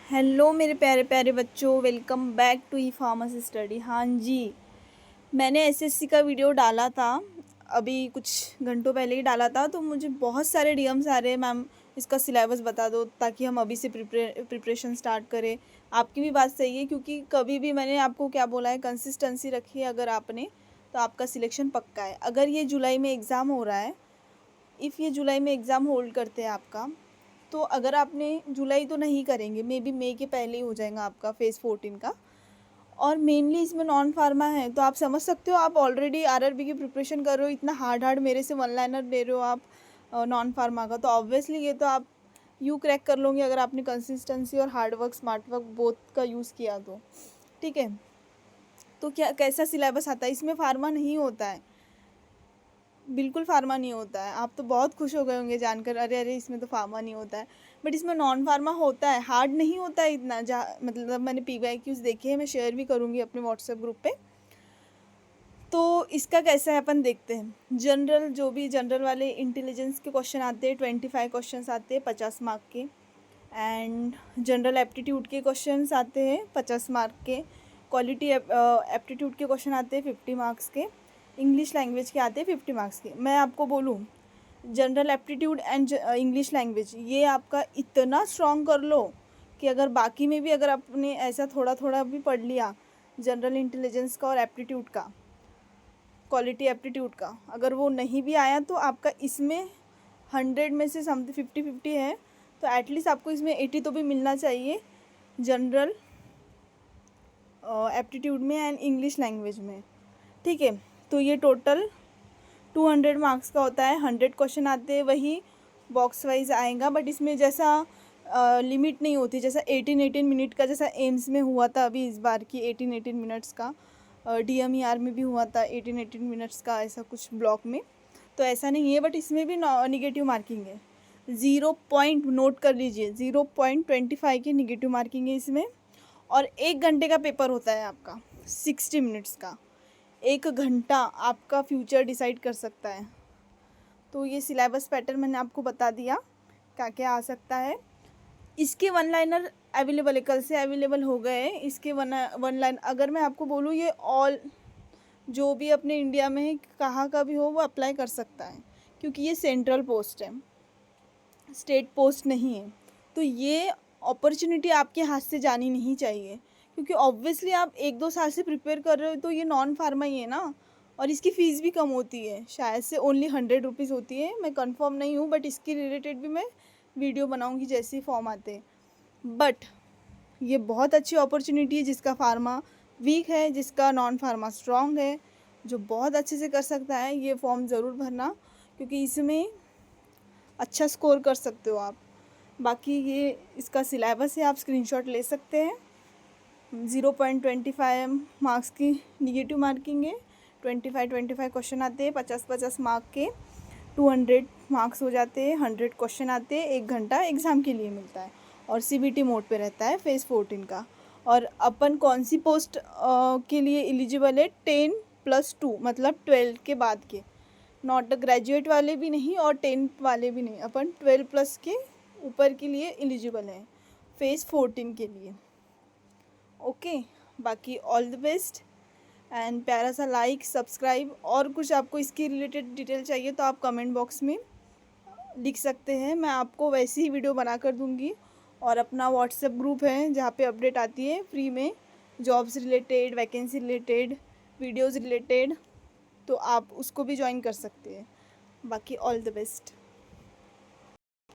Hello मेरे प्यारे प्यारे बच्चों, welcome back to e pharmacy study. हाँ जी, मैंने एसएससी का वीडियो डाला था, अभी कुछ घंटों पहले ही डाला था। तो मुझे बहुत सारे डीएम्स आ रहे हैं, मैम इसका सिलेबस बता दो ताकि हम अभी से प्रिपरेशन स्टार्ट करें। आपकी भी बात सही है, क्योंकि कभी भी मैंने आपको क्या बोला है, कंसिस्टेंसी रखी है अगर आपने, तो आपका सिलेक्शन पक्का है। अगर ये जुलाई में एग्ज़ाम हो रहा है, इफ़ ये जुलाई में एग्ज़ाम होल्ड करते हैं आपका, तो अगर आपने जुलाई तो नहीं करेंगे, मे बी मई के पहले ही हो जाएगा आपका फेज़ 14 का। और मेनली इसमें नॉन फार्मा है, तो आप समझ सकते हो, आप ऑलरेडी आरआरबी की प्रिपरेशन कर रहे हो, इतना हार्ड मेरे से वन लाइनर दे रहे हो आप नॉन फार्मा का, तो ऑब्वियसली ये तो आप यू क्रैक कर लोगे अगर आपने कंसिस्टेंसी और hard work smart work both का यूज़ किया तो। ठीक है, तो क्या कैसा सिलेबस आता है इसमें? फार्मा नहीं होता है, बिल्कुल फार्मा नहीं होता है। आप तो बहुत खुश हो गए होंगे जानकर, अरे अरे इसमें तो फार्मा नहीं होता है, बट इसमें नॉन फार्मा होता है। हार्ड नहीं होता है इतना, जहाँ मतलब मैंने PYQs देखे हैं, मैं शेयर भी करूँगी अपने व्हाट्सएप ग्रुप पे। तो इसका कैसा है अपन देखते हैं। जनरल, जो भी जनरल वाले इंटेलिजेंस के क्वेश्चन आते हैं, 25 क्वेश्चन आते हैं 50 मार्क के। एंड जनरल एप्टीट्यूड के क्वेश्चन आते हैं 50 मार्क के। क्वालिटी एप्टीट्यूड के क्वेश्चन आते हैं 50 मार्क्स के। इंग्लिश लैंग्वेज के आते हैं 50 मार्क्स के। मैं आपको बोलूँ, general aptitude and English language, ये आपका इतना स्ट्रॉन्ग कर लो कि अगर बाकी में भी अगर आपने ऐसा थोड़ा थोड़ा भी पढ़ लिया, जनरल इंटेलिजेंस का और एप्टीट्यूड का, क्वालिटी एप्टीट्यूड का, अगर वो नहीं भी आया तो आपका इसमें 100 में से समथिंग 50-50 है, तो एटलीस्ट आपको इसमें 80 तो भी मिलना चाहिए जनरल एप्टीट्यूड में एंड इंग्लिश लैंग्वेज में। ठीक है, तो ये टोटल 200 मार्क्स का होता है। 100 क्वेश्चन आते हैं, वही बॉक्स वाइज आएगा, बट इसमें जैसा लिमिट नहीं होती, जैसा 18 मिनट का जैसा एम्स में हुआ था अभी इस बार की 18 मिनट्स का, DMER में भी हुआ था 18 मिनट्स का, ऐसा कुछ ब्लॉक में, तो ऐसा नहीं है। बट इसमें भी निगेटिव मार्किंग है, 0 नोट कर लीजिए, 0.25 की निगेटिव मार्किंग है इसमें। और 1 घंटे का पेपर होता है आपका, 60 मिनट्स का। 1 घंटा आपका फ्यूचर डिसाइड कर सकता है। तो ये सिलेबस पैटर्न मैंने आपको बता दिया क्या क्या आ सकता है। इसके वन लाइनर अवेलेबल है, कल से अवेलेबल हो गए हैं इसके वन लाइन। अगर मैं आपको बोलूँ, ये ऑल जो भी अपने इंडिया में है, कहाँ का भी हो, वो अप्लाई कर सकता है, क्योंकि ये सेंट्रल पोस्ट है, स्टेट पोस्ट नहीं है। तो ये अपॉर्चुनिटी आपके हाथ से जानी नहीं चाहिए, क्योंकि ऑब्वियसली आप 1-2 साल से प्रिपेयर कर रहे हो, तो ये नॉन फार्मा ही है ना। और इसकी फ़ीस भी कम होती है, शायद से ओनली 100 रुपीज़ होती है, मैं कंफर्म नहीं हूँ, बट इसकी रिलेटेड भी मैं वीडियो बनाऊँगी जैसे ही फॉर्म आते हैं। बट ये बहुत अच्छी अपॉर्चुनिटी है, जिसका फार्मा वीक है, जिसका नॉन फार्मा स्ट्रॉन्ग है, जो बहुत अच्छे से कर सकता है, ये फॉर्म ज़रूर भरना, क्योंकि इसमें अच्छा स्कोर कर सकते हो आप। बाकी ये इसका सिलेबस है, आप स्क्रीनशॉट ले सकते हैं। 0.25 मार्क्स की निगेटिव मार्किंग है, 25 क्वेश्चन आते हैं 50 मार्क के, 200 मार्क्स हो जाते हैं, 100 क्वेश्चन आते हैं, 1 घंटा एग्ज़ाम के लिए मिलता है, और CBT मोड पे रहता है फेज़ 14 का। और अपन कौन सी पोस्ट के लिए एलिजिबल है? 10+2 मतलब 12 के बाद के, नॉट ग्रेजुएट वाले भी नहीं और 10 वाले भी नहीं, अपन 12+ के ऊपर के लिए एलिजिबल हैं फेज़ 14 के लिए। ओके, बाकी ऑल द बेस्ट एंड प्यारा सा लाइक सब्सक्राइब। और कुछ आपको इसकी रिलेटेड डिटेल चाहिए तो आप कमेंट बॉक्स में लिख सकते हैं, मैं आपको वैसी ही वीडियो बना कर दूँगी। और अपना व्हाट्सएप ग्रुप है जहाँ पे अपडेट आती है फ्री में, jobs related, vacancy related, videos related, तो आप उसको भी ज्वाइन कर सकते हैं। बाकी ऑल द बेस्ट।